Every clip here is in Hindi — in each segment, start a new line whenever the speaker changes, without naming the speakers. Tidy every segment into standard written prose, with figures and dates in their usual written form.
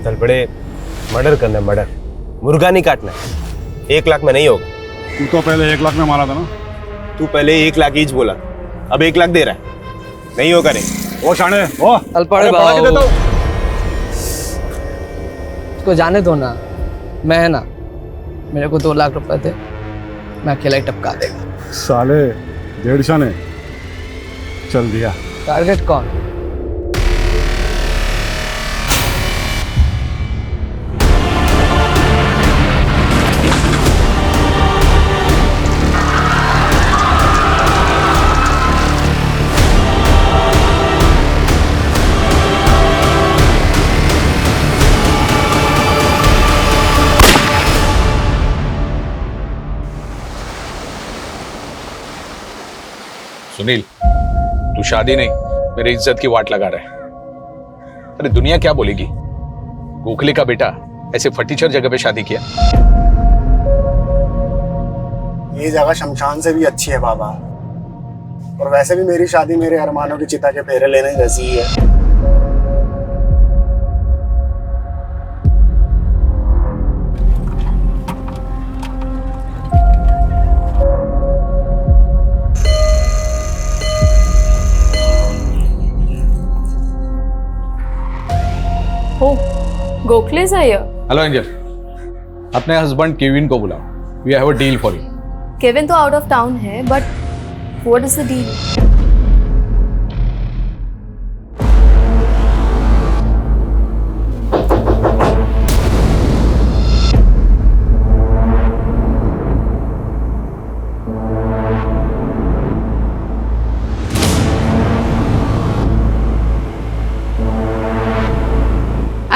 तलपड़े मर्डर करना है, मर्डर, मुर्गा नहीं काटना है। 1 लाख में नहीं होगा।
तू तो पहले 1 लाख में मारा था ना।
तू पहले 1 लाख हीच बोला, अब 1 लाख दे रहा है, नहीं होगा। नहीं
ओ शाणे, ओ
तलपड़े
बढ़ा के देता हूं।
उसको जाने दो ना, मैं है ना, मेरे को 2 लाख रुपए थे, मैं अकेला ही टपका देगा।
साले 1.5 शाने चल दिया।
टारगेट कौन?
सुनील, तू शादी नहीं मेरी इज्जत की वाट लगा रहा है। अरे दुनिया क्या बोलेगी, गोखले का बेटा ऐसे फटीचर जगह पे शादी किया।
ये जगह शमशान से भी अच्छी है बाबा, और वैसे भी मेरी शादी मेरे अरमानों की चिता के फेरे लेने जैसी ही है।
गोखले's are here.
हेलो एंजल, अपने हस्बैंड केविन को बुलाओ, we have a deal for you.
Kevin तो आउट ऑफ टाउन है, but what is the deal?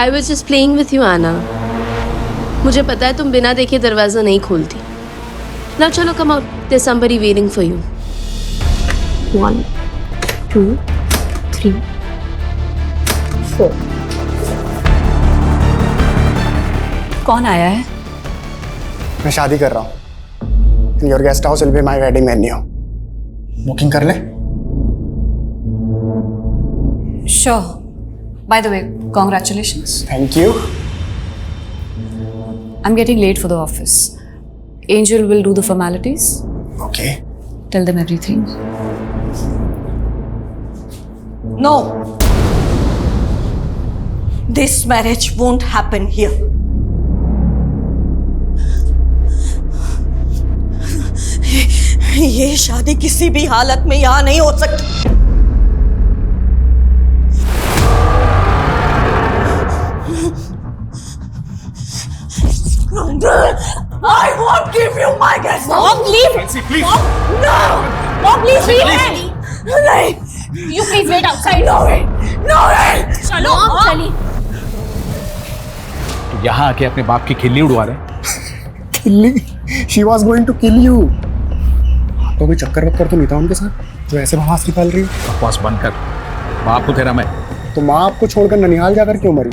I was just playing with you, Anna. मुझे पता है तुम बिना देखे दरवाजा नहीं खोलती। Now चलो, come out. There's somebody waiting for you. 1, 2, 3, 4.
कौन आया है?
मैं शादी कर रहा हूँ। Your guest house will be my wedding venue. Booking कर ले।
Sure. By the way, congratulations.
Thank you.
I'm getting late for the office. Angel will do the formalities.
Okay.
Tell them everything.
No. This marriage won't happen here. ये शादी किसी भी हालत में यहाँ नहीं हो सकती। I won't give you my guest. Mom, leave.
Nancy, please.
No. Mom, please leave. नहीं.
You please wait outside.
No way. No way.
चलो, चलिए।
तू यहाँ आके अपने बाप की खिल्ली उड़वा रहे।
किल्ली? She was going to kill you. तो कोई चक्कर वक्कर तो नहीं था उनके साथ जो ऐसे बकवास निकाल रही है?
बकवास बंद कर, बाप को तेरा मैं।
तो माँ आपको छोड़कर ननिहाल जाकर क्यों मरी?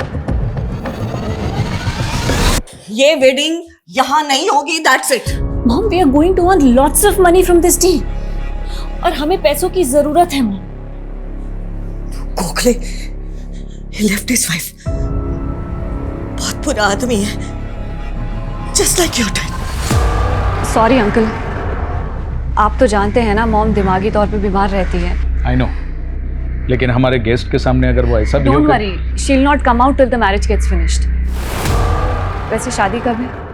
ये वेडिंग यहाँ नहीं होगी. That's it.
Mom, we are going to earn lots of money from this deal. और हमें पैसों की जरूरत है, Mom.
Gokhale, he left his wife. बहुत बुरा आदमी है. Just like your dad.
Sorry, uncle. आप तो जानते हैं ना, मॉम दिमागी तौर पे बीमार रहती है।
आई नो, लेकिन हमारे गेस्ट के सामने अगर वो ऐसा
Don't worry, she'll not come out till the marriage gets finished. वैसे शादी कब है?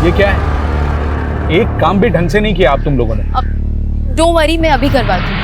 ये क्या है? एक काम भी ढंग से नहीं किया आप तुम लोगों ने।
Don't worry, मैं अभी करवाती हूँ।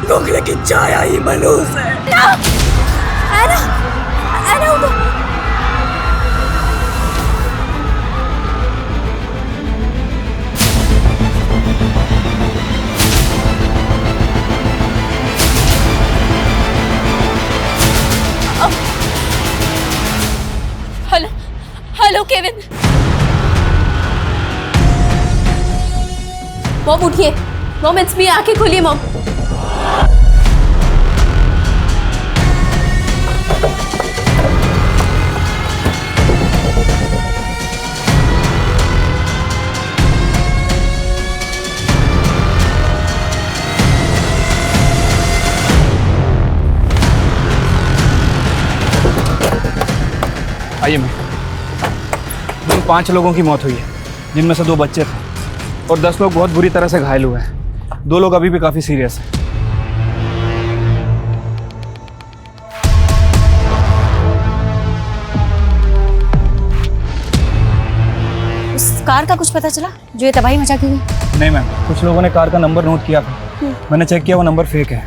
गोखले की छाया ही मनूस है।
Hello hello Kevin. मॉम उठिए, मॉम इट्स मी, आंखें खोलिए मॉम।
आइए मैम। जिन 5 लोगों की मौत हुई है, जिनमें से 2 बच्चे थे और 10 लोग बहुत बुरी तरह से घायल हुए हैं। 2 लोग अभी भी काफी सीरियस हैं।
उस कार का कुछ पता चला जो ये तबाही मचा के गई?
नहीं मैम, कुछ लोगों ने कार का नंबर नोट किया था। मैंने चेक किया, वो नंबर फेक है।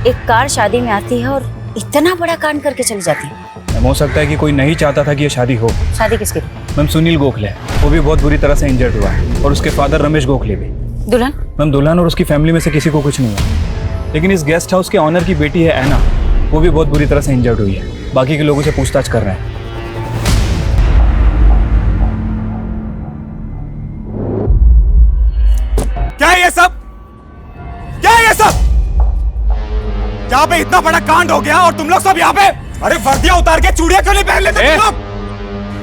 एक कार शादी में आती है और इतना बड़ा कांड करके चली जाती है।
मैम, हो सकता है कि कोई नहीं चाहता था कि ये शादी हो।
शादी किसकी?
मैम, सुनील गोखले, वो भी बहुत बुरी तरह से इंजर्ड हुआ है, और उसके फादर रमेश गोखले भी।
दुल्हन?
मैम, दुल्हन और उसकी फैमिली में से किसी को कुछ नहीं हुआ, लेकिन इस गेस्ट हाउस के ऑनर की बेटी है ऐना, वो भी बहुत बुरी तरह से इंजर्ड हुई है। बाकी के लोगों से पूछताछ कर रहे हैं।
क्या है ये सब? क्या है ये सब? यहाँ पे इतना बड़ा कांड हो गया और तुम लोग सब यहाँ पे? अरे वर्दियां उतार के चूड़ियां क्यों नहीं पहन लेते तुम लोग?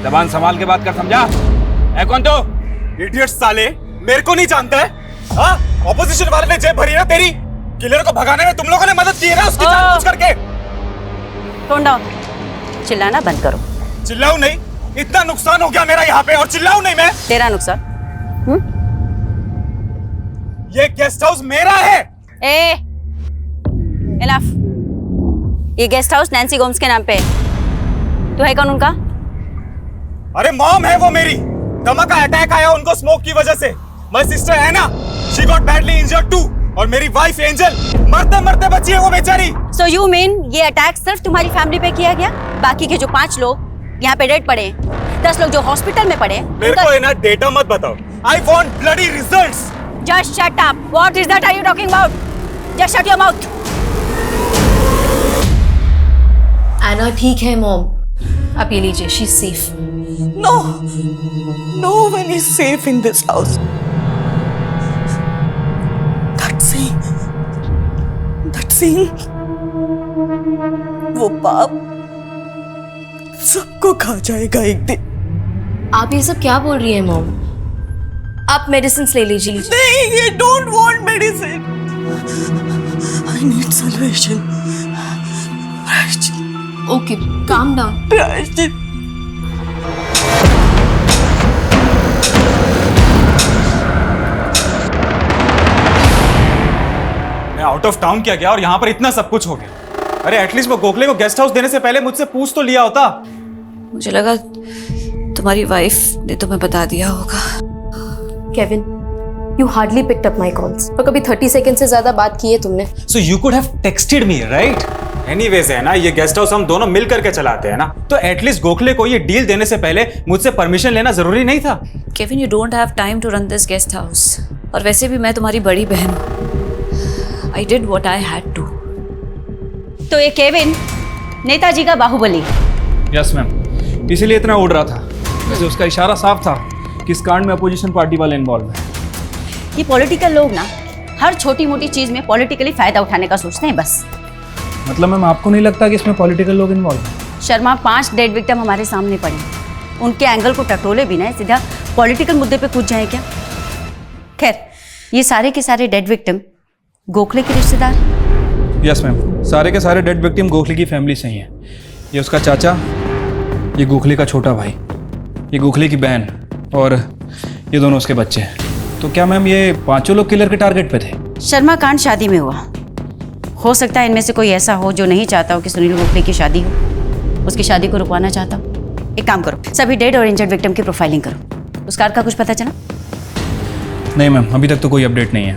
जबान संभाल के बात कर, समझा? है कौन तो?
इडियट साले, मेरे को नहीं जानता है? हाँ, ऑपोजिशन वाले ने जेब भरी ना तेरी। किलर को भगाने में तुम लोगों ने मदद की है ना उसकी जानबूझ करके।
टोन डाउन, चिल्लाना बंद करो।
चिल्लाऊं नहीं? इतना नुकसान हो गया मेरा यहाँ पे और चिल्लाऊं नहीं मैं?
तेरा नुकसान?
ये गेस्ट हाउस मेरा है।
इनफ। ये गेस्ट हाउस नैन्सी गोम्स के नाम पे है। तू है कौन उनका?
अरे मॉम है वो मेरी। दमा का अटैक आया उनको स्मोक की वजह से। माय सिस्टर है ना, she got badly injured too. और मेरी वाइफ एंजल मरते मरते बची है वो बेचारी।
सो यू मीन ये अटैक सिर्फ तुम्हारी फैमिली पे किया गया? बाकी के जो 5 लोग यहाँ पे डेड पड़े हैं, 10 लोग जो हॉस्पिटल में पड़े हैं,
मेरे को है ना डेटा मत बताओ। I want bloody results.
Just shut up. What is that are you talking about? Just shut your mouth.
एना ठीक है मॉम, आप ये लीजिए, she is safe.
No, no one is safe in this house. That scene, वो पाप सबको खा जाएगा एक दिन।
आप ये सब क्या बोल रही हैं मॉम? आप मेडिसिन ले लीजिए।
नहीं, I don't want medicine. I need salvation. Rashid.
Okay, calm down.
Rashid.
मैं आउट ऑफ टाउन किया गया और यहाँ पर इतना सब कुछ हो गया। अरे एटलीस्ट वो गोखले को गेस्ट हाउस देने से पहले मुझसे पूछ तो लिया होता।
मुझे लगा तुम्हारी वाइफ ने तुम्हें बता दिया होगा।
Kevin, you hardly picked up my calls। और कभी 30 सेकंड से ज्यादा बात की है तुमने।
So you could have texted me, right? Anyways है ना, ये गेस्ट हाउस हम दोनों मिल करके चलाते हैं ना, तो एटलीस्ट गोखले को ये डील देने से पहले मुझसे परमिशन लेना जरूरी नहीं था।
Kevin, you don't have time to run this guest house। और वैसे भी मैं तुम्हारी बड़ी बहन हूँ। I did what I had to।
तो ये केविन नेताजी का बाहुबली।
यस मैम, इसीलिए इतना उड़ रहा था। वैसे उसका इशारा साफ था कि इस कांड में अपोजिशन पार्टी वाले इन्वॉल्व हैं।
ये पॉलिटिकल लोग ना हर छोटी मोटी चीज में पॉलिटिकली फायदा उठाने का सोचते हैं बस।
मतलब मैम, आपको नहीं लगता कि इसमें पॉलिटिकल लोग इन्वॉल्व हैं?
शर्मा, 5 डेड विक्टिम हमारे सामने पड़े, उनके एंगल को टटोले बिना सीधा पॉलिटिकल मुद्दे पे कूद जाए क्या? खैर, ये सारे के सारे डेड विक्टिम गोखले के रिश्तेदार?
यस मैम, सारे के सारे डेड विक्टिम गोखले की फैमिली से ही हैं। ये उसका चाचा, ये गोखले का छोटा भाई, ये गोखले की बहन और ये दोनों उसके बच्चे हैं। तो क्या मैम ये पांचों लोग किलर के टारगेट पे थे?
शर्मा कांड शादी में हुआ। हो सकता है इनमें से कोई ऐसा हो जो नहीं चाहता हो कि सुनील गोखले की शादी हो, उसकी शादी को रुकवाना चाहता हो। एक काम करो, सभी डेड और इंजर्ड विक्टिम की प्रोफाइलिंग करो। उस कार का कुछ पता चला?
नहीं मैम, अभी तक तो कोई अपडेट नहीं है।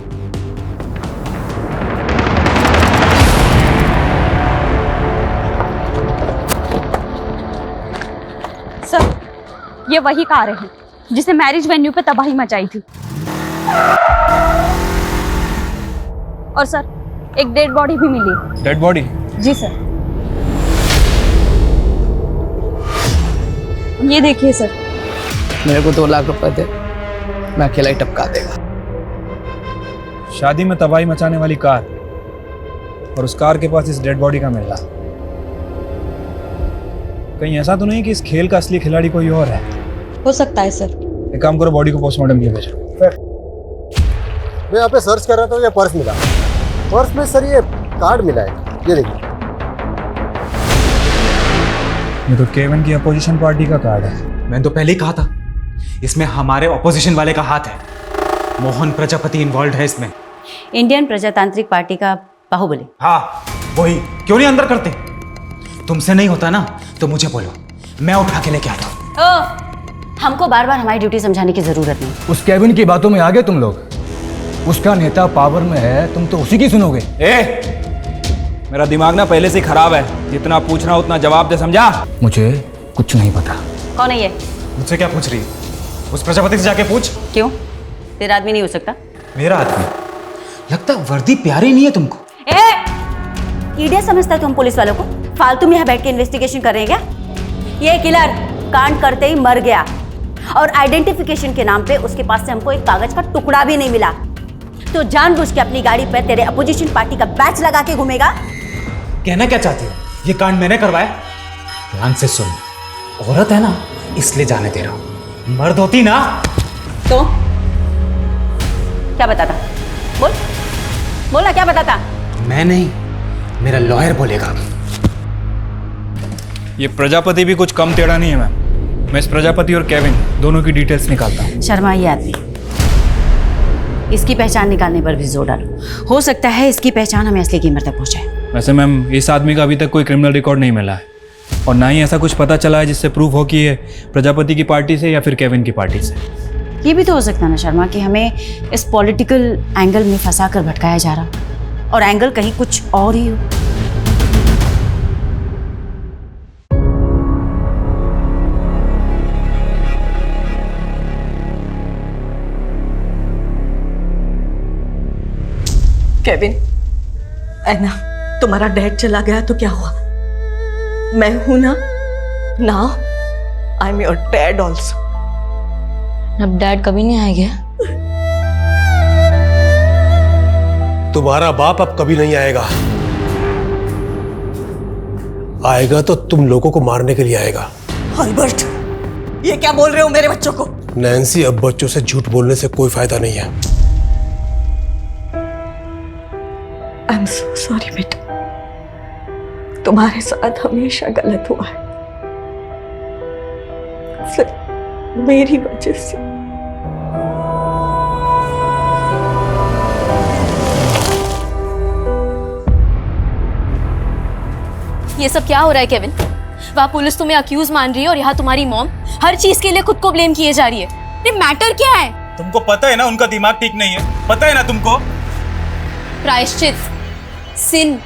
सर, ये वही कार है जिसे मैरिज वेन्यू पे तबाही मचाई थी। और सर, एक डेड बॉडी भी मिली।
Dead body?
जी सर। ये देखिए सर।
मेरे को 2 लाख रुपए थे, मैं अकेला ही टपका देगा।
शादी में तबाही मचाने वाली कार और उस कार के पास इस डेड बॉडी का मिलना, कहीं ऐसा तो नहीं कि इस खेल का असली खिलाड़ी कोई और है?
हो सकता है सर।
एक काम करो, बॉडी को पोस्टमार्टम के लिए भेजो।
मैं यहाँ पे सर्च कर रहा था, ये पर्स मिला। पर्स में सर ये कार्ड मिला है, ये देखिए।
ये तो केविन की अपोजिशन पार्टी का कार्ड है।
मैंने तो पहले ही कहा था, इसमें हमारे ऑपोजिशन वाले का हाथ है। मोहन प्रजापति इन्वॉल्व है इसमें।
इंडियन प्रजातांत्रिक पार्टी का बाहुबली।
हाँ वही। क्यों नहीं अंदर करते? तुमसे नहीं होता ना तो मुझे बोलो, मैं उठा के लेके आता हूँ।
हमको बार बार हमारी ड्यूटी समझाने की जरूरत नहीं।
उस केविन की बातों में आ गए तुम लोग। उसका नेता पावर में है, तुम तो उसी की सुनोगे।
मेरा दिमाग ना पहले से ही खराब है, जितना पूछना उतना जवाब दे, समझा?
मुझे कुछ नहीं पता।
कौन है ये?
मुझसे क्या पूछ रही है? उस प्रजापति से जाके पूछ।
क्यों? तेरा आदमी नहीं हो सकता?
मेरा आदमी? लगता वर्दी प्यारी नहीं है तुमको।
ईडियट समझता है तुम पुलिस वालों को? फालतू में यहाँ बैठ के इन्वेस्टिगेशन कर रहे हैं क्या? ये किलर कांड करते ही मर गया और आइडेंटिफिकेशन के नाम पे उसके पास से हमको एक कागज का टुकड़ा भी नहीं मिला। तो जानबूझ के अपनी गाड़ी पे तेरे अपोजिशन पार्टी का बैच लगा के घूमेगा।
कहना क्या चाहती हो? ये कांड मैंने करवाया? ध्यान से सुन, औरत है ना इसलिए जाने दे रहा हूं। मर्द होती ना
तो क्या बताता? बोल बोल ना, क्या बताता?
मैं नहीं, मेरा लॉयर बोलेगा।
ये प्रजापति भी कुछ कम टेढ़ा नहीं है मैम। मैं इस प्रजापति और केविन दोनों की डिटेल्स निकालता हूँ।
शर्मा, ये आदमी, इसकी पहचान निकालने पर भी जोर डालो। हो सकता है इसकी पहचान हमें असली कीमत तक पहुंचाए।
वैसे मैम, इस आदमी का अभी तक कोई क्रिमिनल रिकॉर्ड नहीं मिला है और ना ही ऐसा कुछ पता चला है जिससे प्रूफ हो कि ये प्रजापति की पार्टी से या फिर केविन की पार्टी से।
ये भी तो हो सकता है ना शर्मा कि हमें इस पॉलिटिकल एंगल में फंसा कर भटकाया जा रहा और एंगल कहीं कुछ और ही हो।
केविन, ऐना, तुम्हारा डैड चला गया तो क्या हुआ? मैं हूं ना। Now I am your dad also.
अब डैड कभी नहीं आएगा?
तुम्हारा बाप अब कभी नहीं आएगा। आएगा तो तुम लोगों को मारने के लिए आएगा।
अल्बर्ट, ये क्या बोल रहे हो मेरे बच्चों को?
नैन्सी, अब बच्चों से झूठ बोलने से कोई फायदा नहीं है।
आई एम सो सॉरी बेटा, तुम्हारे साथ हमेशा गलत हुआ है, सिर्फ मेरी वजह से।
ये सब क्या हो रहा है केविन? वहाँ पुलिस तुम्हें अक्यूज मान रही है और यहाँ तुम्हारी मॉम हर चीज के लिए खुद को ब्लेम किए जा रही है। ये मैटर क्या है?
तुमको पता है ना उनका दिमाग ठीक नहीं है, पता है ना तुमको?
प्रायश्चित, सिन,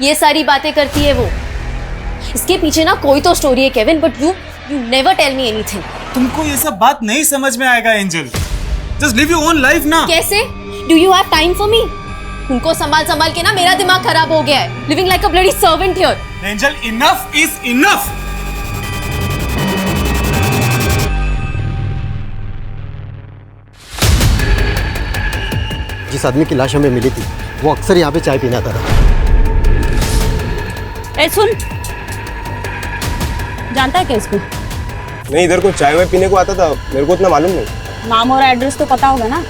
ये सारी बातें करती है वो। इसके पीछे ना कोई तो स्टोरी है Kevin, but you never tell me anything.
तुमको ये सब बात नहीं समझ में आएगा Angel. Just live your own life ना।
कैसे? Do you have time for me? उनको संभाल संभाल के ना मेरा दिमाग खराब हो गया है। Living like a bloody servant here.
Angel, enough is enough.
जिस आदमी की लाश हमें मिली थी वो अक्सर यहाँ पे चाय पीने आता था।
ए सुन, जानता है क्या इसको?
नहीं, इधर को चाय वाय पीने को आता था, मेरे को उतना मालूम नहीं।
नाम और एड्रेस तो पता होगा ना?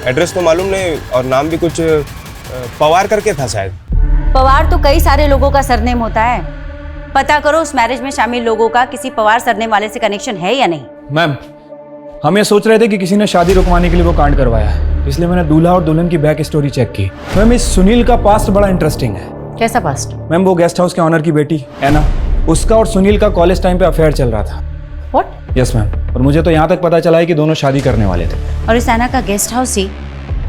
एड्रेस तो मालूम नहीं और नाम भी कुछ पवार करके था शायद।
पवार तो कई सारे लोगों का सरनेम होता है। पता करो उस मैरिज में शामिल लोगों का किसी पवार सरने वाले से कनेक्शन है या नहीं।
मैम, हम ये सोच रहे थे कि किसी ने शादी रुकवाने के लिए वो कांड करवाया है, इसलिए मैंने दूल्हा और दुल्हन की बैक स्टोरी चेक की। मैम, इस सुनील का पास्ट बड़ा इंटरेस्टिंग है।
कैसा पास्ट?
मैम, वो गेस्ट हाउस के ऑनर की बेटी एना, उसका और सुनील का कॉलेज टाइम पे अफेयर चल रहा था।
व्हाट?
यस मैम, और मुझे तो यहाँ तक पता चला है कि दोनों शादी करने वाले थे।
और इस एना का गेस्ट हाउस ही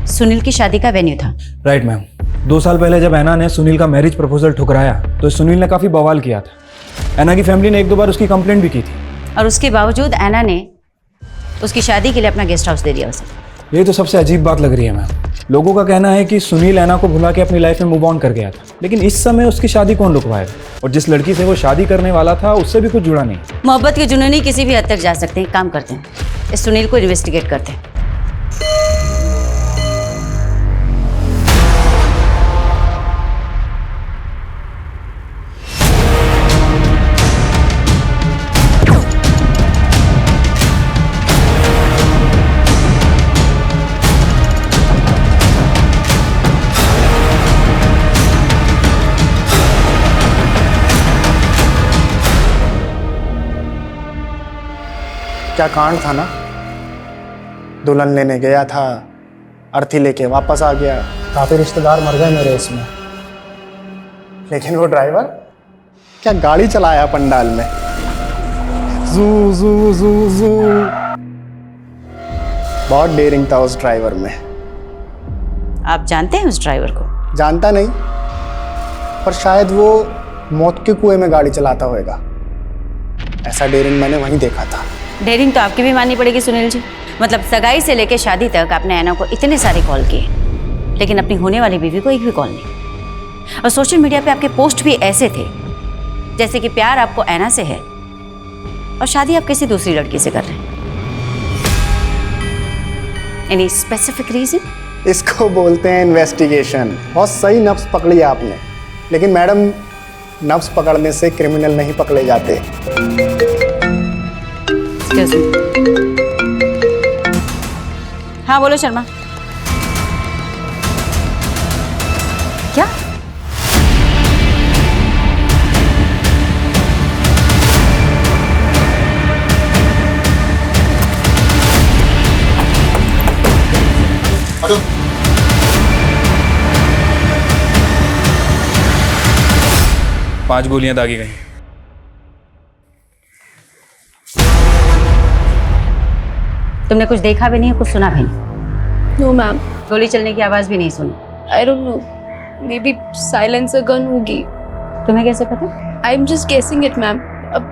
सुनील की शादी का वेन्यू था।
राइट मैम, 2 साल पहले जब एना ने सुनील का मैरिज प्रपोजल ठुकराया तो सुनील ने काफी बवाल किया था। एना की फैमिली ने 1-2 बार उसकी कंप्लेंट भी की थी,
और उसके बावजूद एना ने उसकी शादी के लिए अपना गेस्ट हाउस दे दिया उसे।
ये तो सबसे अजीब बात लग रही है मैम। लोगों का कहना है कि सुनील एना को भुला के अपनी लाइफ में मूव ऑन कर गया था, लेकिन इस समय उसकी शादी कौन रुकवाएगा? और जिस लड़की से वो शादी करने वाला था उससे भी कुछ जुड़ा नहीं।
मोहब्बत के जुनूनी किसी भी हद तक जा सकते हैं। काम करते हैं, इस सुनील को इन्वेस्टिगेट करते हैं।
क्या कांड था ना, दुल्हन लेने गया था, अर्थी लेके वापस आ गया, काफी रिश्तेदार मर गए मेरे इसमें, लेकिन वो ड्राइवर क्या गाड़ी चलाया पंडाल में, जू जू जू जू। बहुत डेयरिंग था उस ड्राइवर में।
आप जानते हैं उस ड्राइवर को?
जानता नहीं, पर शायद वो मौत के कुएं में गाड़ी चलाता होगा। ऐसा डेयरिंग मैंने वहीं देखा था।
डेयरिंग तो आपकी भी माननी पड़ेगी सुनील जी। मतलब सगाई से लेकर शादी तक आपने एना को इतने सारे कॉल किए, लेकिन अपनी होने वाली बीवी को एक भी कॉल नहीं। और सोशल मीडिया पे आपके पोस्ट भी ऐसे थे जैसे कि प्यार आपको एना से है और शादी आप किसी दूसरी लड़की से कर रहे हैं। Any specific reason?
इसको बोलते हैं इन्वेस्टिगेशन। बहुत सही नब्ज पकड़ी है आपने, लेकिन मैडम, नब्ज पकड़ने से क्रिमिनल नहीं पकड़े जाते।
हाँ बोलो शर्मा। क्या?
पांच गोलियां दागी गई।
तुमने कुछ देखा भी नहीं, कुछ सुना भी नहीं?
No ma'am.
गोली चलने की आवाज भी नहीं सुनी?
I don't know, maybe silencer gun होगी।
तुम्हें कैसे पता?
I am just guessing it ma'am. अब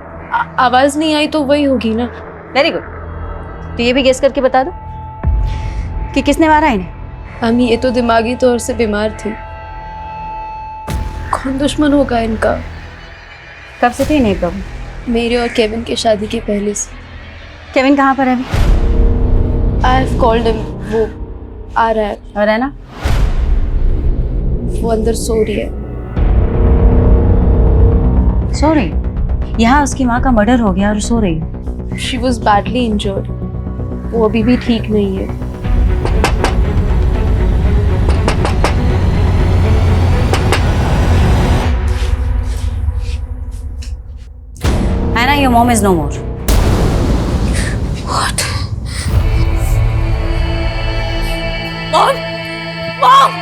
आवाज नहीं आई तो वही होगी ना।
Very good. तो ये भी गेस करके बता दो कि किसने मारा इन्हें।
हम ये तो दिमागी तौर से बीमार थी। कौन दुश्मन होगा इनका?
कब से थी नहीं प्रॉब्लम?
मेरे और केविन की शादी के पहले से।
केविन कहाँ पर है अभी?
आई हैव कॉल्ड हिम, वो आ रहा है।
और है ना?
वो अंदर सो रही है।
सो रही? यहाँ उसकी माँ का मर्डर हो गया और सो रही है।
She was badly injured. वो अभी भी ठीक नहीं है।
Anna, your mom is no more.
What? Mom! Mom!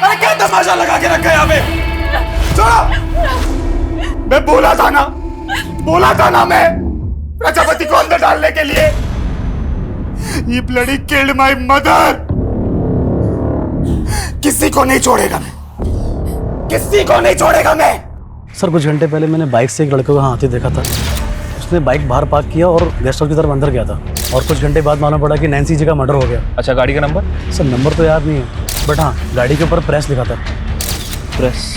अरे क्या तमाशा लगा के रखा है यहाँ पे? छोड़ो! मैं बोला था ना मैं प्रजापति को अंदर डालने के लिए। ये ब्लडी किल्ड माय मदर। किसी को नहीं छोड़ेगा मैं, किसी को नहीं छोड़ेगा मैं।
सर, कुछ घंटे पहले मैंने बाइक से एक लड़के को हाथी देखा था। उसने बाइक बाहर पार्क किया और गेस्ट हाउस की तरफ अंदर गया था, और कुछ घंटे बाद मालूम पड़ा कि नैन्सी जी का मर्डर हो गया।
अच्छा, गाड़ी का नंबर?
सर, नंबर तो याद नहीं है, बट हाँ, गाड़ी के ऊपर प्रेस लिखा था।
प्रेस?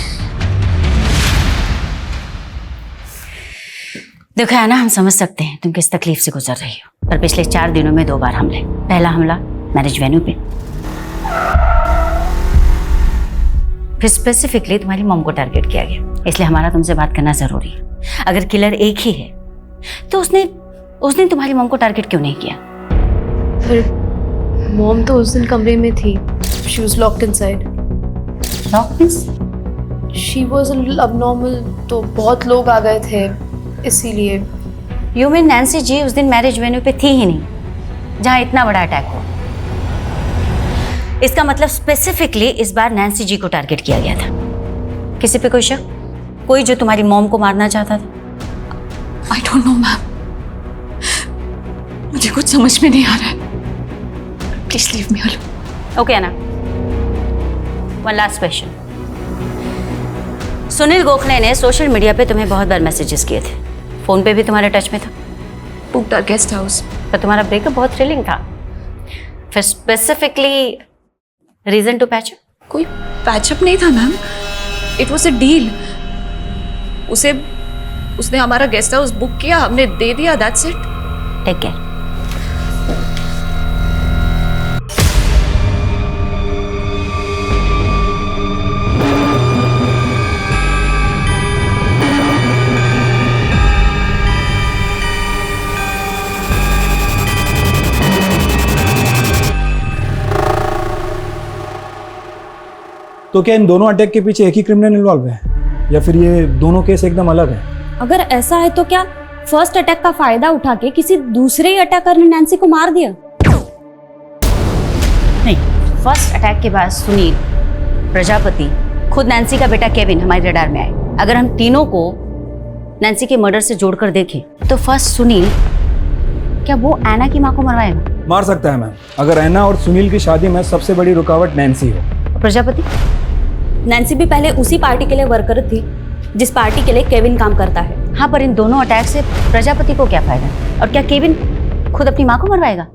देखो है ना, हम समझ सकते हैं तुम किस तकलीफ से गुजर रही हो, पर पिछले 4 दिनों में 2 बार हमले। पहला हमला मैरिज वेन्यू पे, फिर स्पेसिफिकली तुम्हारी मॉम को टारगेट किया गया। इसलिए हमारा तुमसे बात करना जरूरी है। अगर किलर एक ही है तो उसने तुम्हारी मॉम को टारगेट क्यों नहीं किया?
मॉम तो उस दिन कमरे में थी. She was locked inside.
Locked means?
She was a little abnormal. तो बहुत लोग आ गए थे इसीलिए.
You mean नैन्सी जी उस दिन मैरिज वेन्यू पे थी ही नहीं, जहाँ इतना बड़ा अटैक हुआ? इसका मतलब स्पेसिफिकली इस बार नैन्सी जी को टारगेट किया गया था. किसी पे कोई शक? कोई जो तुम्हारी मॉम को मारना चाहता था?
I don't know, ma'am. मुझे कुछ समझ में नहीं आ रहा है. Please leave me alone.
Okay, Anna. One last question. Sunil Gokhale ने सोशल मीडिया पे तुम्हें बहुत बार मैसेजेस किए थे. फोन पे भी तुम्हारे टच में था.
Booked our guest house.
पर तुम्हारा ब्रेकअप बहुत थ्रिलिंग था. फिर specifically reason to patch up?
कोई पैचअप नहीं था ma'am. It was a deal. उसने हमारा गेस्ट हाउस बुक किया, हमने दे दिया. That's it.
Take care.
तो क्या इन दोनों अटैक के पीछे एक ही क्रिमिनल इन्वॉल्व है या फिर ये दोनों केस एकदम अलग है?
अगर ऐसा है तो क्या फर्स्ट अटैक का फायदा उठा के किसी दूसरे ही अटैकर ने नैन्सी को मार दिया?
नहीं, फर्स्ट अटैक के बाद सुनील, प्रजापति, खुद नैन्सी का बेटा केविन हमारे रडार में आए. अगर हम तीनों को नैन्सी के मर्डर से जोड़कर देखें तो फर्स्ट सुनील, क्या वो ऐना की मां को मरवाएगा?
मार सकता है मैम, अगर ऐना और सुनील की शादी में सबसे बड़ी रुकावट नैन्सी हो.
प्रजापति?
नैन्सी भी पहले उसी पार्टी के लिए वर्कर थी जिस पार्टी के लिए केविन काम करता है.
हाँ, पर इन दोनों अटैक से प्रजापति को क्या फायदा? और क्या केविन खुद अपनी माँ को मरवाएगा?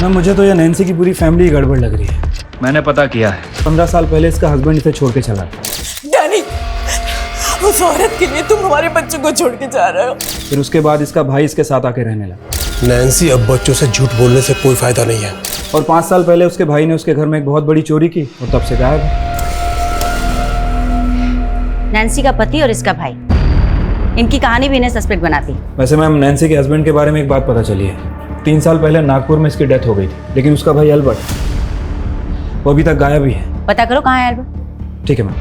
मैम मुझे तो ये नैन्सी की पूरी फैमिली गड़बड़ लग रही है. मैंने पता किया है, 15 साल पहले इसका हस्बैंड इसे छोड़ के चला.
डैनी, उस औरत के लिए तुम हमारे बच्चों को छोड़ के जा रहे हो.
फिर उसके बाद इसका भाई इसके साथ आके रहने लगा.
नैन्सी, अब बच्चों से झूठ बोलने से कोई फायदा नहीं है.
और 5 साल पहले उसके भाई ने उसके घर में एक बहुत बड़ी चोरी की और तब से गायब है.
नैन्सी का पति और इसका भाई, इनकी कहानी भी इन्हें सस्पेक्ट बनाती है.
वैसे मैम नैन्सी के हस्बैंड के बारे में एक बात पता चली है. 3 साल पहले नागपुर में इसकी डेथ हो गई थी, लेकिन उसका भाई अल्बर्ट, वो अभी तक गायब ही है.
पता करो कहाँ है अल्बर्ट.
ठीक है मैम.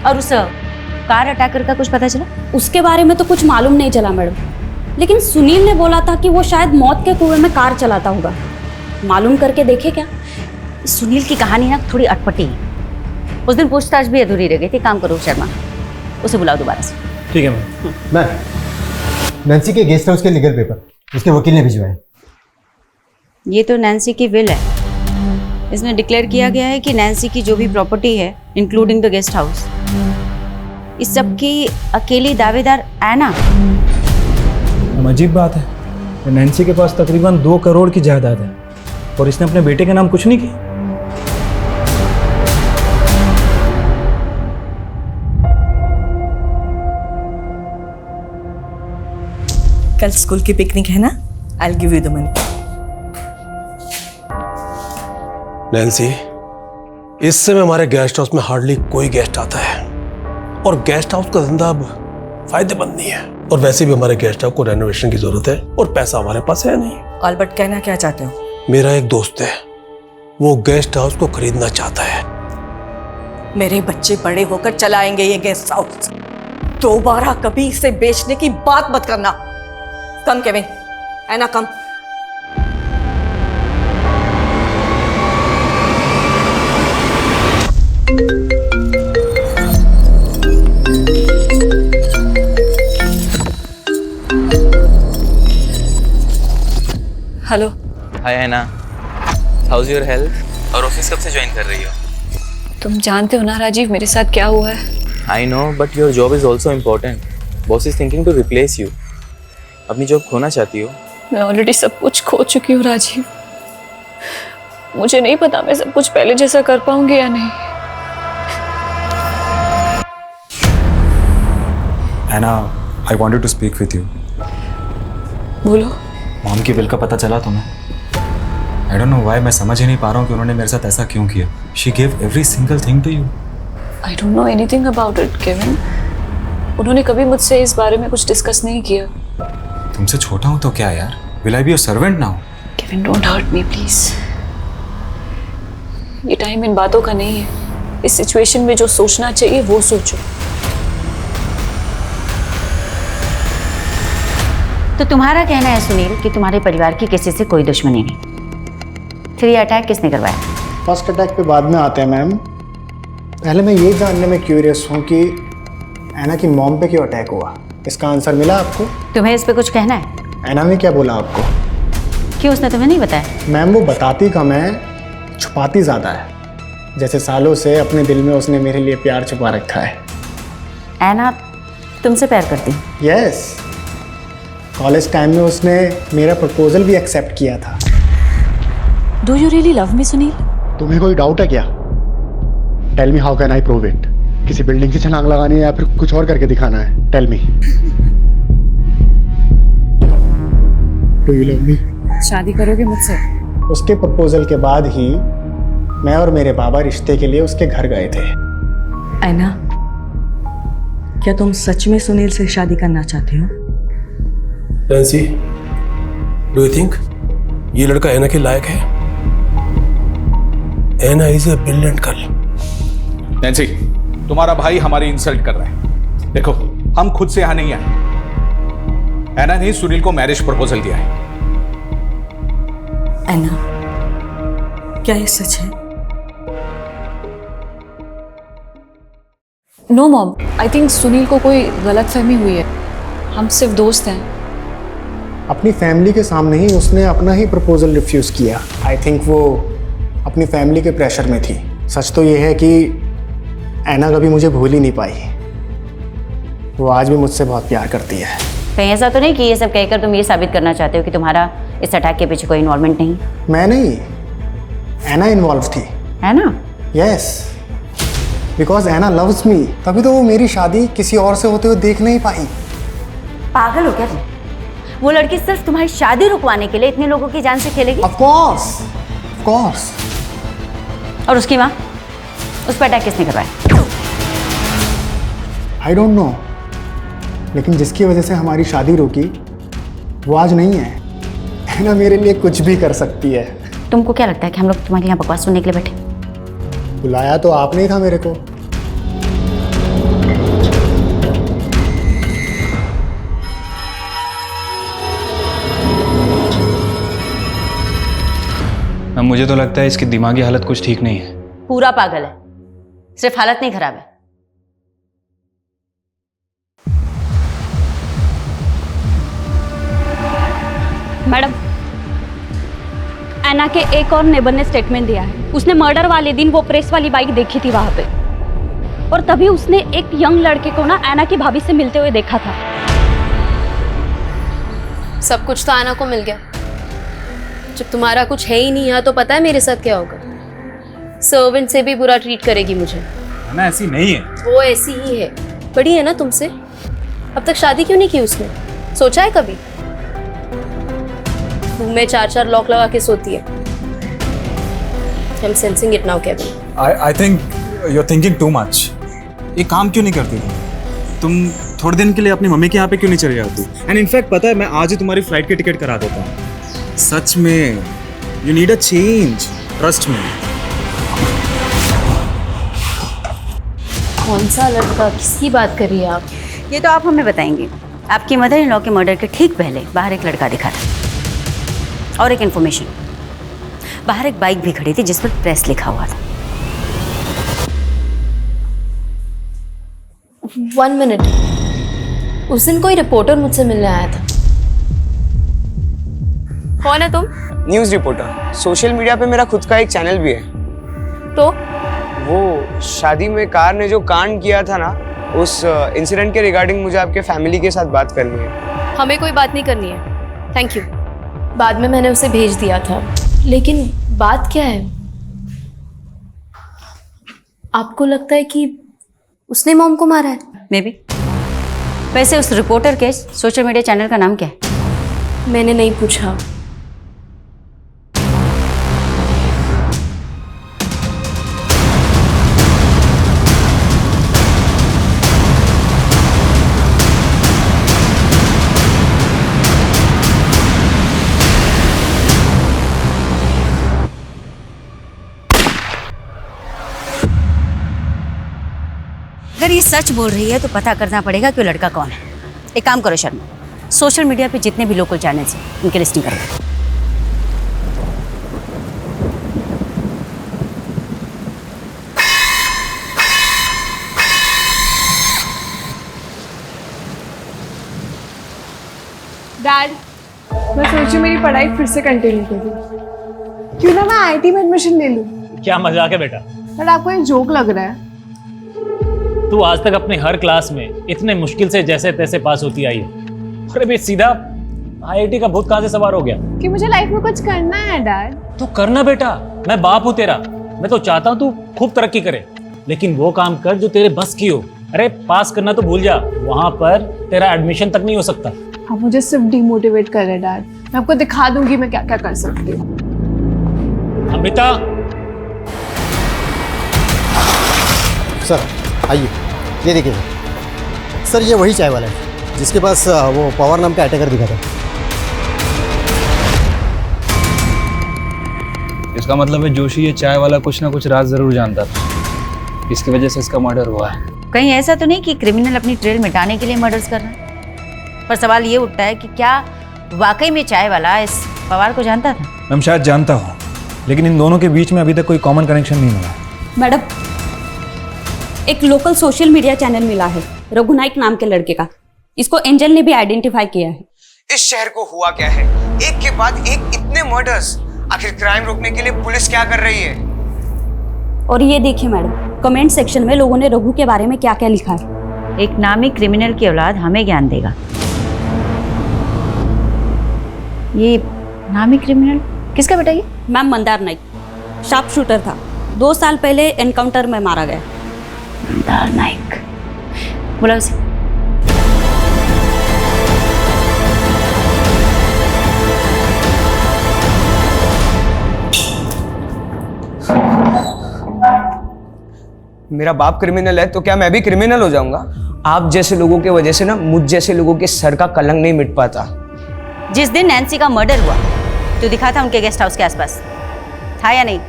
और उस कार अटैकर का कुछ पता चला?
उसके बारे में तो कुछ मालूम नहीं चला मैडम, लेकिन सुनील ने बोला था कि वो शायद मौत के कुएं में कार चलाता होगा. मालूम करके देखे क्या?
सुनील की कहानी ना थोड़ी अटपटी है. उस दिन पूछताछ भी अधूरी रह गई थी. काम करो शर्मा, उसे बुलाओ दोबारा से.
ठीक है मैम.
मैम, नैन्सी के गेस्ट हाउस के लीगल पेपर उसके वकील ने भिजवाए.
ये तो नैन्सी की विल है. इसमें डिक्लेयर किया गया है कि नैन्सी की जो भी प्रॉपर्टी है, इंक्लूडिंग द गेस्ट हाउस, इस सब की अकेली दावेदार ऐना.
अजीब बात है, नैन्सी के पास तकरीबन 2 करोड़ की जायदाद है और इसने अपने बेटे के नाम कुछ नहीं किया.
कल स्कूल की पिकनिक है ना, I will give you the money.
Nancy, इस समय हमारे गेस्ट हाउस में हार्डली कोई गेस्ट आता है और गेस्ट हाउस का धंधा अब फायदेमंद नहीं है. और वैसे भी हमारे गेस्ट हाउस को रेनोवेशन की जरूरत है और पैसा हमारे पास है नहीं.
अल्बर्ट, कहना क्या चाहते हो?
मेरा एक दोस्त है, वो गेस्ट हाउस को खरीदना चाहता है.
मेरे बच्चे बड़े होकर चलाएंगे ये गेस्ट हाउस. दोबारा कभी इसे बेचने की बात मत करना. Come Kevin, Anna come.
Hello.
Hi Anna, how's your health? और ऑफिस कब से ज्वाइन कर रही हो?
तुम जानते हो ना राजीव मेरे साथ क्या हुआ है.
I know, but your job is also important. Boss is thinking to replace you. अपनी जॉब खोना चाहती हो?
मैं ऑलरेडी सब कुछ खो चुकी हूँ राजीव. मुझे नहीं पता मैं सब कुछ पहले जैसा कर पाऊंगी या नहीं.
Anna, I wanted to speak with you.
बोलो.
मॉम की विल का पता चला तुम्हें? आई डोंट नो व्हाई, मैं समझ ही नहीं पा रहा हूँ कि उन्होंने मेरे साथ ऐसा क्यों किया. She give every single thing to you.
I don't know anything about it Kevin. उन्होंने कभी मुझसे इस बारे में कुछ डिस्कस नहीं किया.
तुमसे छोटा हूँ तो क्या यार, will I be your servant now?
Kevin, don't hurt me please. ये टाइम इन बातों का नहीं है। इस सिचुएशन में जो सोचना चाहिए वो सोचो।
तो तुम्हारा कहना है सुनील कि तुम्हारे परिवार की किसी से कोई दुश्मनी नहीं, फिर ये अटैक किसने करवाया?
फर्स्ट अटैक पे बाद में आते हैं मैम। पहले मैं ये जानने में क्यूरियस हूँ कि ऐना की मॉम पे क्यों अटैक हुआ। इसका आंसर मिला आपको?
तुम्हें इस पे कुछ कहना है?
ऐना ने क्या बोला आपको?
क्यों, उसने तुम्हें नहीं बताया?
मैम वो बताती कम है, छुपाती ज़्यादा है। जैसे सालों से अपने दिल में उसने मेरे लिए प्यार छुपा रखा है।
ऐना तुमसे प्यार करती?
यस, कॉलेज टाइम में उसने मेरा प्रपोजल भी एक्सेप्ट किया था।
Do you really love me Sunil?
तुम्हें कोई डाउट है क्या? Tell me how can I prove it? किसी बिल्डिंग की छलांग लगानी है या फिर कुछ और करके दिखाना है? Tell me. Do you love me?
शादी करोगे मुझसे?
उसके प्रपोजल के बाद ही मैं और मेरे बाबा रिश्ते के लिए उसके घर गए थे।
ऐना, क्या तुम सच में सुनील से शादी करना चाहते हो?
नैंसी, डू यू थिंक ये लड़का ऐना के लायक है? Anna is a brilliant girl.
Nancy, तुम्हारा भाई हमारी इंसल्ट कर रहा है। देखो, हम खुद से यहां नहीं आए। ऐना ने सुनील को मैरिज प्रपोजल दिया है।
ऐना, क्या ये सच है?
No mom, I think Sunil को कोई गलतफहमी हुई है। हम सिर्फ दोस्त हैं।
अपनी फैमिली के सामने ही उसने अपना ही प्रपोजल रिफ्यूज़ किया। आई थिंक वो अपनी फैमिली के प्रेशर में थी। सच तो ये है कि ऐना कभी मुझे भूल ही नहीं पाई। वो आज भी मुझसे बहुत प्यार करती है।
कहीं ऐसा तो नहीं कि ये सब कहकर तुम ये साबित करना चाहते हो कि तुम्हारा इस अटैक के पीछे कोई इन्वॉल्वमेंट नहीं?
मैं नहीं, ऐना इन्वॉल्व थी।
है ना?
Yes, because Anna loves me. तभी तो वो मेरी शादी किसी और से होते हुए देख नहीं पाई।
पागल हो क्या तुम? वो लड़की सिर्फ तुम्हारी शादी रुकवाने के लिए इतने लोगों की जान से खेलेगी?
Of course, of course.
और उसकी माँ, उस पर अटैक किसने करवाया?
आई डोंट नो, लेकिन जिसकी वजह से हमारी शादी रुकी वो आज नहीं है। ऐना मेरे लिए कुछ भी कर सकती है।
तुमको क्या लगता है कि हम लोग तुम्हारे यहाँ बकवास सुनने के लिए बैठे?
बुलाया तो आपने ही था मेरे को।
मुझे तो लगता है इसकी दिमागी हालत कुछ ठीक नहीं है।
पूरा पागल है, सिर्फ हालत नहीं खराब है।
मैडम, ऐना के एक और नेबर ने स्टेटमेंट दिया है। उसने मर्डर वाले दिन वो प्रेस वाली बाइक देखी थी वहां पे, और तभी उसने एक यंग लड़के को ना ऐना की भाभी से मिलते हुए देखा था।
सब कुछ तो ऐना को मिल गया। जब तुम्हारा कुछ है ही नहीं यहाँ, तो पता है मेरे साथ क्या होगा? सर्वेंट से भी बुरा ट्रीट करेगी मुझे।
ना ऐसी नहीं है।
वो ऐसी ही है। बड़ी है ना तुमसे। अब तक शादी क्यों नहीं की उसने? सोचा है कभी? रूम में 4-4 लॉक लगा के सोती है। I'm sensing it now, Kevin.
I think you're thinking too much. ये काम क्यों नहीं करती तुम? थोड़े दिन के लिए अपनी मम्मी के यहाँ पे क्यों नहीं चली जाती? एंड इनफैक्ट पता है, मैं आज ही तुम्हारी फ्लाइट की टिकट करा देता हूँ। सच में, you need a change, trust me.
कौन सा लड़का? किसकी बात कर रही है आप?
ये तो आप हमें बताएंगे। आपकी मदर इन लॉ के मर्डर के ठीक पहले बाहर एक लड़का दिखा था, और एक इन्फॉर्मेशन, बाहर एक बाइक भी खड़ी थी जिस पर प्रेस लिखा हुआ था।
1 मिनट, उस दिन कोई रिपोर्टर मुझसे मिलने आया था। कौन है तुम?
News reporter. सोशल मीडिया पे मेरा खुद का एक चैनल भी है।
तो
वो शादी में कार ने जो कांड किया था ना, उस इंसिडेंट के रिगार्डिंग मुझे आपके फैमिली के साथ बात करनी है।
हमें कोई बात नहीं करनी है, थैंक यू। बाद में मैंने उसे भेज दिया था, लेकिन बात क्या है? आपको लगता है कि उसने मॉम को मारा है?
May be. वैसे उस रिपोर्टर के सोशल मीडिया चैनल का नाम क्या है?
मैंने नहीं पूछा।
ये सच बोल रही है तो पता करना पड़ेगा कि वो लड़का कौन है। एक काम करो शर्मा, सोशल मीडिया पे जितने भी लोकल चैनल्स हैं उनकी लिस्टिंग करो।
डैड, मैं सोची मेरी पढ़ाई फिर से कंटिन्यू करूँ। क्यों ना मैं आईटी में एडमिशन ले लूँ।
क्या मजाक है बेटा?
डैड, आपको ये जोक लग रहा है?
तू आज तक अपनी हर क्लास में इतने मुश्किल से जैसे तैसे पास होती आई है, और अभी सीधा आईआईटी का भूत कहाँ से सवार हो गया?
कि मुझे लाइफ में कुछ करना है डैड।
तू करना बेटा, मैं बाप हूँ तेरा। मैं तो चाहता हूँ तू खूब तरक्की करे, लेकिन वो काम कर जो तेरे बस की हो। अरे पास करना तो भूल जा, वहां पर तेरा एडमिशन तक नहीं हो सकता।
आप मुझे सिर्फ डिमोटिवेट कर रहे डैड। मैं आपको दिखा दूंगी मैं क्या क्या कर सकती हूँ।
अमृता,
सर आइए, ये देखिए सर, ये वही चाय वाला है जिसके पास वो पवार नाम का अटैकर दिखा था।
इसका मतलब है जोशी ये चाय वाला कुछ ना कुछ राज जरूर जानता था, इसकी वजह से इसका मर्डर हुआ है।
कहीं ऐसा तो नहीं कि क्रिमिनल अपनी ट्रेल मिटाने के लिए मर्डर्स कर रहा है? पर सवाल ये उठता है कि क्या वाकई में चाय वाला इस पवार को जानता था?
मैं शायद जानता हूँ, लेकिन इन दोनों के बीच में अभी तक कोई कॉमन कनेक्शन नहीं मिला।
मैडम, एक लोकल सोशल मीडिया चैनल मिला है रघु नाइक नाम के लड़के का। इसको एंजल ने भी आइडेंटिफाई किया है।
इस शहर को हुआ क्या है? एक के बाद एक इतने मर्डर्स। आखिर क्राइम रोकने के लिए पुलिस क्या कर रही है?
और ये देखिए मैडम, कमेंट सेक्शन में लोगों ने रघु के बारे में क्या क्या लिखा है।
एक नामी क्रिमिनल की औलाद हमें ज्ञान देगा। ये नामी क्रिमिनल किसका बेटा? ये
ma'am Mandar Naik, sharp shooter था। 2 साल पहले एनकाउंटर में मारा गया।
मंदार नाइक, बोला उसे।
मेरा बाप क्रिमिनल है तो क्या मैं भी क्रिमिनल हो जाऊंगा? आप जैसे लोगों की वजह से ना मुझ जैसे लोगों के सर का कलंक नहीं मिट पाता।
जिस दिन नैन्सी का मर्डर हुआ तो दिखा था उनके गेस्ट हाउस के आसपास, था या नहीं?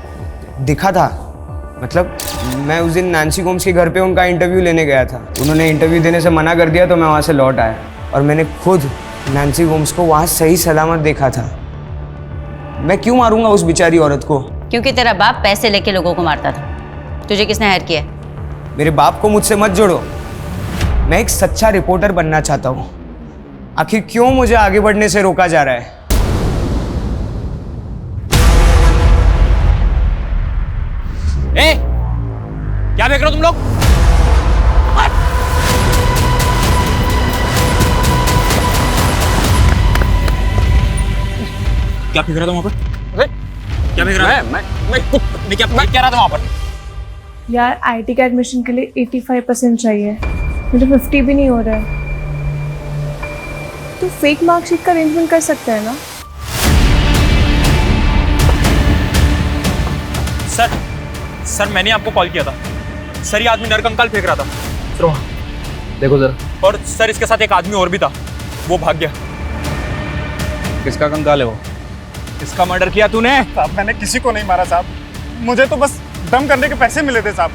दिखा था मतलब मैं उस दिन नैन्सी गोम्स के घर पे उनका इंटरव्यू लेने गया था। उन्होंने इंटरव्यू देने से मना कर दिया तो मैं वहाँ से लौट आया और मैंने खुद नैन्सी गोम्स को वहाँ सही सलामत देखा था। मैं क्यों मारूंगा उस बेचारी औरत को?
क्योंकि तेरा बाप पैसे लेके लोगों को मारता था। तुझे किसने हायर किया?
मेरे बाप को मुझसे मत जोड़ो। मैं एक सच्चा रिपोर्टर बनना चाहता हूँ। आखिर क्यों मुझे आगे बढ़ने से रोका जा रहा है?
ए, क्या देख रहे हो तुम लोग? क्या फेंक रहा था वहां पर? अरे क्या फेंक रहा था? मैं क्या रहा था वहां पर?
यार आईटी का एडमिशन के लिए 85% चाहिए, मुझे 50 भी नहीं हो रहा है। तो फेक मार्कशीट का अरेंजमेंट कर सकते हैं ना?
सर मैंने आपको कॉल किया था। सर ये आदमी नरकंकाल फेंक रहा था।
सर देखो जरा।
और सर इसके साथ एक आदमी और भी था, वो भाग गया। किसका कंकाल है वो? किसका मर्डर किया तूने?
साहब मैंने किसी को नहीं मारा साहब, मुझे तो बस दम करने के पैसे मिले थे साहब।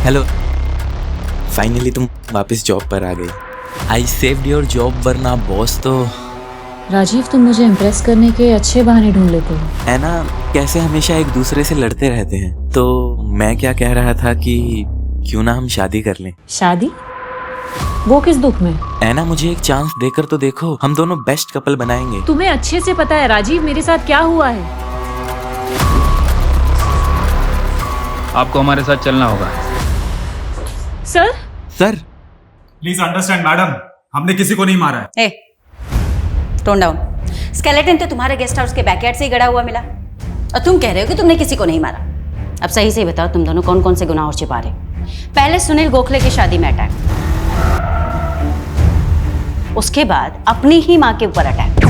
हेलो, फाइनली तुम वापस जॉब पर आ गई। आई सेव्ड योर जॉब, वरना बॉस तो।
राजीव, तुम मुझे इम्प्रेस करने के अच्छे बहाने ढूंढ लेते हो।
है ना, कैसे हमेशा एक दूसरे से लड़ते रहते हैं। तो मैं क्या कह रहा था कि क्यों ना हम शादी कर लें।
शादी? वो किस दुख में?
ऐना, मुझे एक चांस देकर तो देखो, हम दोनों बेस्ट कपल बनाएंगे।
तुम्हें अच्छे से पता है राजीव मेरे साथ क्या हुआ है।
आपको हमारे साथ चलना होगा।
सर
प्लीज अंडरस्टैंड मैडम, हमने किसी को नहीं मारा है।
ए, टोन डाउन। स्केलेटन तो तुम्हारे गेस्ट हाउस के बैकयार्ड से ही गड़ा हुआ मिला और तुम कह रहे हो कि तुमने किसी को नहीं मारा। अब सही से बताओ, तुम दोनों कौन कौन से गुनाह और छिपा रहे? पहले सुनील गोखले की शादी में अटैक, उसके बाद अपनी ही माँ के ऊपर अटैक।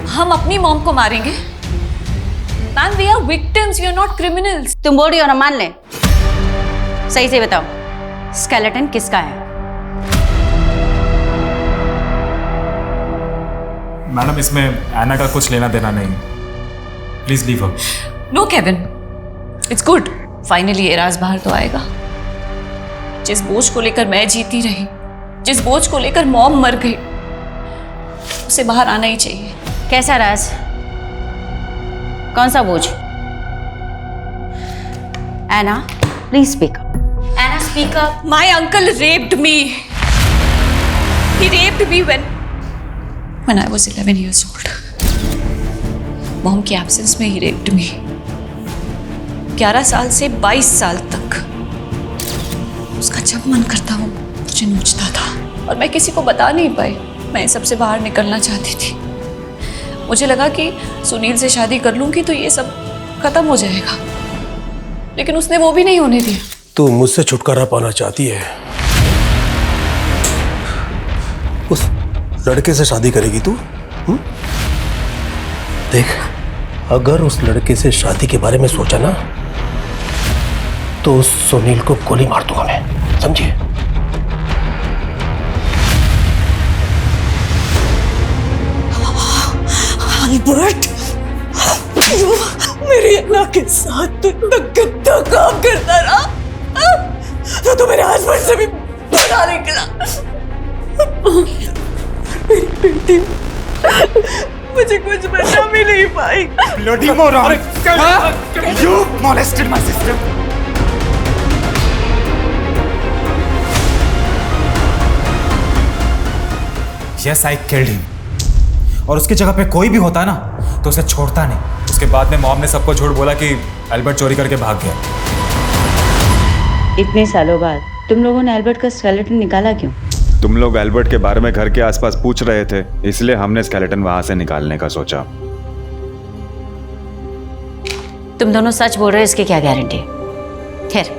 हम अपनी मॉम को मारेंगे? Ma'am, we are victims, we are not criminals.
तुम बोल रही हो ना, मान ले। सही से बताओ, स्केलेटन किसका है?
मैडम इसमें एना का कुछ लेना देना नहीं, please leave her.
No Kevin, it's good, finally Eraj बाहर तो आएगा। जिस बोझ को लेकर मैं जीती रही, जिस बोझ को लेकर मॉम मर गई, उसे बाहर आना ही चाहिए।
कैसा राज? कौन सा बोझ? Anna, please speak up. Anna, speak up.
My uncle raped me. He raped me when I was 11 years old. Mom की एब्सेंस में ही raped me. 11 साल से 22 साल तक उसका जब मन करता वो मुझे नोचता था और मैं किसी को बता नहीं पाई। मैं सबसे बाहर निकलना चाहती थी। मुझे लगा कि सुनील से शादी कर लूंगी तो ये सब खत्म हो जाएगा, लेकिन उसने वो भी नहीं होने दिया।
तू मुझसे छुटकारा पाना चाहती है, उस लड़के से शादी करेगी तू? देख, अगर उस लड़के से शादी के बारे में सोचा ना तो उस सुनील को गोली मार दूंगा मैं, समझिए?
अल्बर्ट, मेरी अन्ना के साथ तू इतना गंदा काम करता रहा, तो मेरे हस्बैंड से भी बड़ा निकला। मेरी बेटी मुझे कुछ बचा भी नहीं पाई।
Bloody moron! You molested my sister. Yes, I killed him. और उसकी जगह पे कोई भी होता ना तो उसे छोड़ता नहीं। उसके बाद में मॉम ने सबको झूठ बोला कि एल्बर्ट चोरी करके भाग गया।
इतने सालों बाद तुम लोगों ने एल्बर्ट का स्केलेटन निकाला क्यों?
तुम लोग एल्बर्ट के बारे में घर के आसपास पूछ रहे थे, इसलिए हमने स्केलेटन वहां से निकालने का सोचा।
तुम दोनों सच बोल रहे हो, इसकी क्या गारंटी? खैर,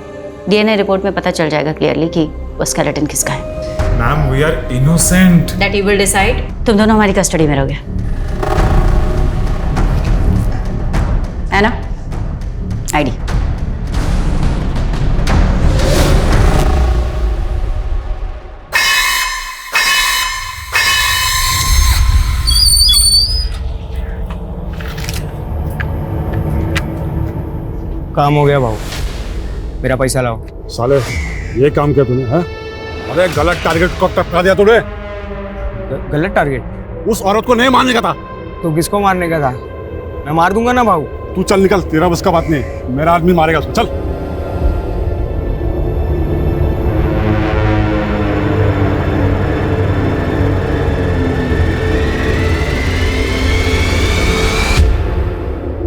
डीएनए रिपोर्ट में पता चल जाएगा क्लियरली कि वो स्केलेटन किसका है।
Ma'am, we are innocent.
That you will decide. तुम दोनों हमारी कस्टडी में रहोगे, है ना? आईडी।
काम हो गया भाऊ, मेरा पैसा लाओ।
साले, ये काम किया तूने? है? अरे गलत टारगेट को टपका दिया तूने।
गलत टारगेट?
उस औरत को नहीं मारने का था।
तो किसको मारने का था? मैं मार दूंगा ना भाऊ।
तू चल निकल, तेरा बस का बात नहीं, मेरा आदमी मारेगा उसको। चल।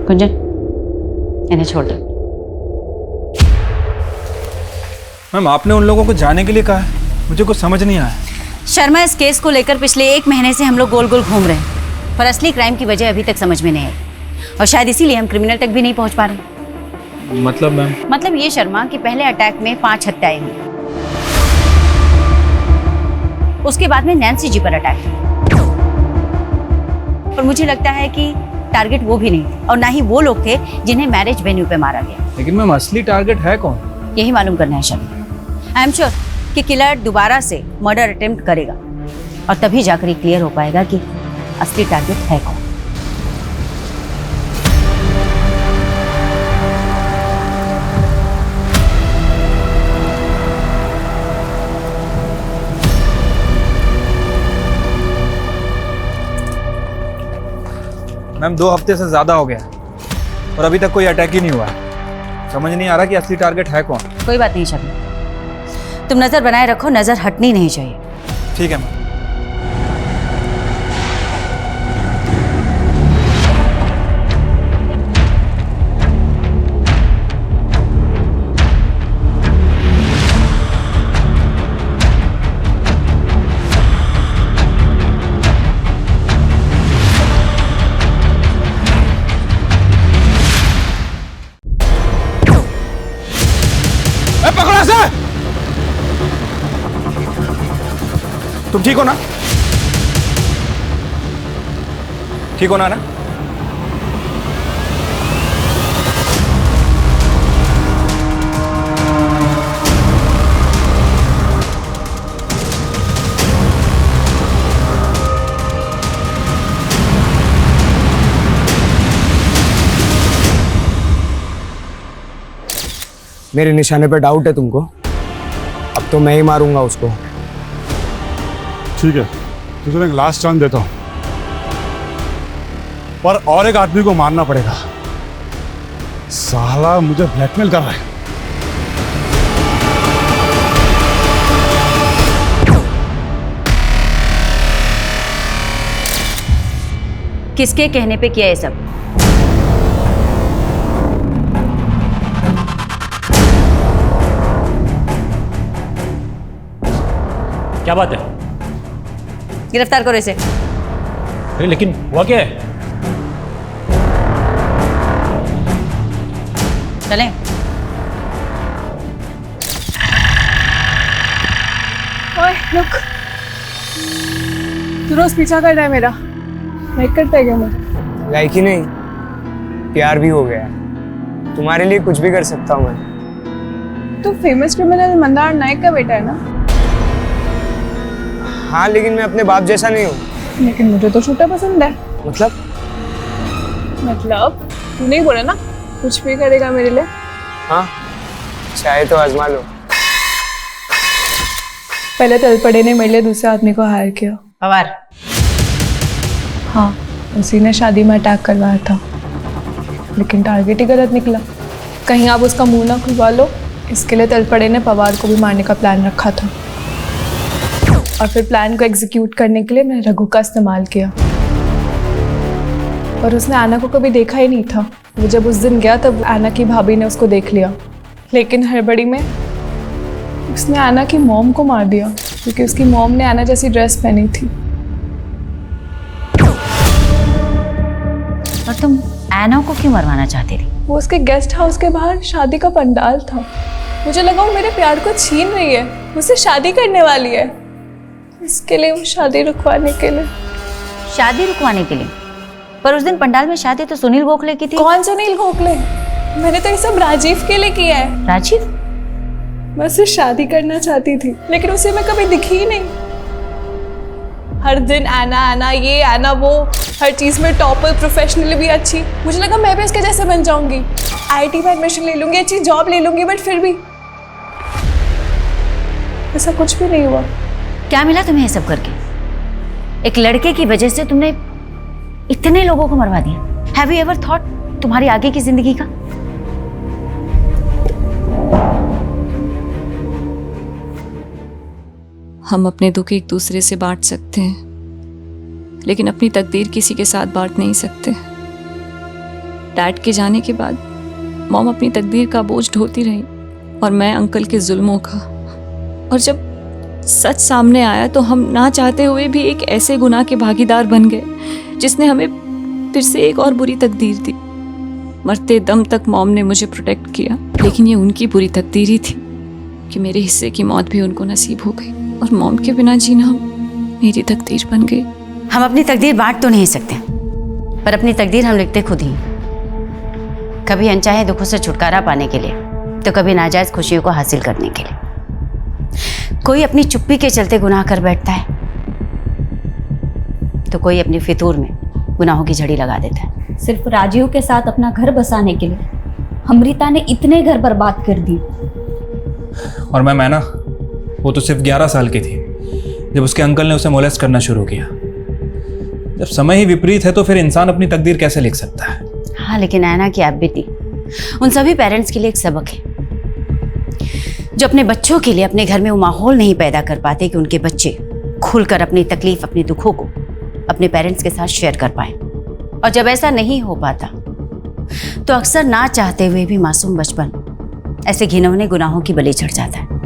कुंजन, इन्हें छोड़ दो।
मैम, आपने उन लोगों को जाने के लिए कहा है, मुझे कुछ समझ नहीं आया।
शर्मा, इस केस को लेकर पिछले 1 महीने से हम लोग गोल गोल घूम रहे हैं, पर असली क्राइम की वजह अभी तक समझ में नहीं आई, और शायद इसीलिए हम क्रिमिनल तक भी नहीं पहुंच पा रहे।
मतलब मैम?
मतलब ये शर्मा कि पहले अटैक में 5 हत्याएं हुई, उसके बाद में नैन्सी जी पर अटैक, और मुझे लगता है कि टारगेट वो भी नहीं थे और ना ही वो लोग थे जिन्हें मैरिज वेन्यू पे मारा गया।
लेकिन मैम, असली टारगेट है कौन?
यही मालूम करना है शर्मा। आई एम श्योर कि किलर दोबारा से मर्डर अटेम्प्ट करेगा और तभी जाकर क्लियर हो पाएगा कि असली टारगेट है कौन।
मैम, 2 हफ्ते से ज्यादा हो गया और अभी तक कोई अटैक ही नहीं हुआ। समझ नहीं आ रहा कि असली टारगेट है कौन।
कोई बात नहीं शर्मा, तुम नजर बनाए रखो, नजर हटनी नहीं चाहिए।
ठीक है मैम।
पकड़ो से।
तुम ठीक हो ना? ठीक हो ना?
मेरे निशाने पे डाउट है तुमको? अब तो मैं ही मारूंगा उसको।
ठीक है, तुझे एक लास्ट चांस देता हूँ, पर और एक आदमी को मारना पड़ेगा। साला मुझे ब्लैकमेल कर रहा है।
किसके कहने पे किया ये सब?
क्या बात है?
गिरफ्तार करो इसे।
अरे लेकिन हुआ क्या है?
चलें।
ओए रुक, तू रोज पीछा कर रहा है मेरा, लाइक करता है क्या मैं?
लाइक ही नहीं, प्यार भी हो गया है। तुम्हारे लिए कुछ भी कर सकता हूँ मैं।
तू फेमस क्रिमिनल मंदार नायक का बेटा है ना?
हाँ, लेकिन मैं अपने बाप जैसा नहीं हूँ।
लेकिन मुझे तो छोटा पसंद है।
मतलब
तू नहीं बोला ना कुछ भी करेगा मेरे लिए?
हाँ, चाहे तो आजमा लो।
पहले तलपड़े ने मेरे लिए दूसरे आदमी को हायर किया।
पवार?
हाँ, उसी ने शादी में अटैक करवाया था, लेकिन टारगेट ही गलत निकला। कहीं आप उसका मुंह ना खुलवा लो, इसके लिए तलपड़े ने पवार को भी मारने का प्लान रखा था। और फिर प्लान को एग्जीक्यूट करने के लिए मैंने रघु का इस्तेमाल किया। और उसने आना को कभी देखा ही नहीं था। वो जब उस दिन गया तब आना की भाभी ने उसको देख लिया, लेकिन हड़बड़ी में उसने आना की मॉम को मार दिया, क्योंकि उसकी मॉम ने आना जैसी ड्रेस पहनी थी।
और तुम आना को क्यों मरवाना चाहती थी?
वो उसके गेस्ट हाउस के बाहर शादी का पंडाल था। मुझे लगा वो मेरे प्यार को छीन रही है, मुझसे शादी करने वाली है। इसके लिए वो शादी रुकवाने के लिए।
शादी रुकवाने के लिए? पर उस दिन पंडाल में शादी तो सुनील गोखले की थी।
कौन सुनील गोखले? मैंने तो ये सब राजीव के लिए किया है।
राजीव?
मैं उससे शादी करना चाहती थी, लेकिन उसे मैं कभी दिखी ही नहीं। हर दिन आना आना, ये आना वो, हर चीज में टॉपर, प्रोफेशनली भी अच्छी। मुझे लगा मैं भी इसके जैसे बन जाऊंगी, आईटी में एडमिशन ले लूंगी, अच्छी जॉब ले लूंगी, बट फिर भी ऐसा कुछ भी नहीं हुआ।
क्या मिला तुम्हें ये सब करके? एक लड़के की वजह से तुमने इतने लोगों को मरवा दिया। हैव यू एवर थॉट तुम्हारी आगे की जिंदगी का?
हम अपने दुख एक दूसरे से बांट सकते हैं, लेकिन अपनी तकदीर किसी के साथ बांट नहीं सकते। डैड के जाने के बाद मॉम अपनी तकदीर का बोझ ढोती रही और मैं अंकल के जुल्मों का। और जब सच सामने आया तो हम ना चाहते हुए भी एक ऐसे गुनाह के भागीदार बन गए जिसने हमें फिर से एक और बुरी तकदीर दी। मरते दम तक मॉम ने मुझे प्रोटेक्ट किया, लेकिन ये उनकी बुरी तकदीर ही थी कि मेरे हिस्से की मौत भी उनको नसीब हो गई और मॉम के बिना जीना मेरी तकदीर बन गई।
हम अपनी तकदीर बांट तो नहीं सकते, पर अपनी तकदीर हम लिखते खुद ही। कभी अनचाहे दुखों से छुटकारा पाने के लिए, तो कभी नाजायज खुशियों को हासिल करने के लिए। कोई अपनी चुप्पी के चलते गुनाह कर बैठता है, तो कोई अपनी फितूर में गुनाहों की झड़ी लगा देता है।
सिर्फ राजीव के साथ अपना घर बसाने के लिए अमृता ने इतने घर बर्बाद कर दिए।
और मैं ना, वो तो सिर्फ 11 साल की थी जब उसके अंकल ने उसे मोलेस्ट करना शुरू किया। जब समय ही विपरीत है तो फिर इंसान अपनी तकदीर कैसे लिख सकता है?
हाँ, लेकिन ऐना की आप बेटी उन सभी पेरेंट्स के लिए एक सबक है, जो अपने बच्चों के लिए अपने घर में वो माहौल नहीं पैदा कर पाते कि उनके बच्चे खुलकर अपनी तकलीफ, अपने दुखों को अपने पेरेंट्स के साथ शेयर कर पाए। और जब ऐसा नहीं हो पाता तो अक्सर ना चाहते हुए भी मासूम बचपन ऐसे घिनौने गुनाहों की बलि चढ़ जाता है।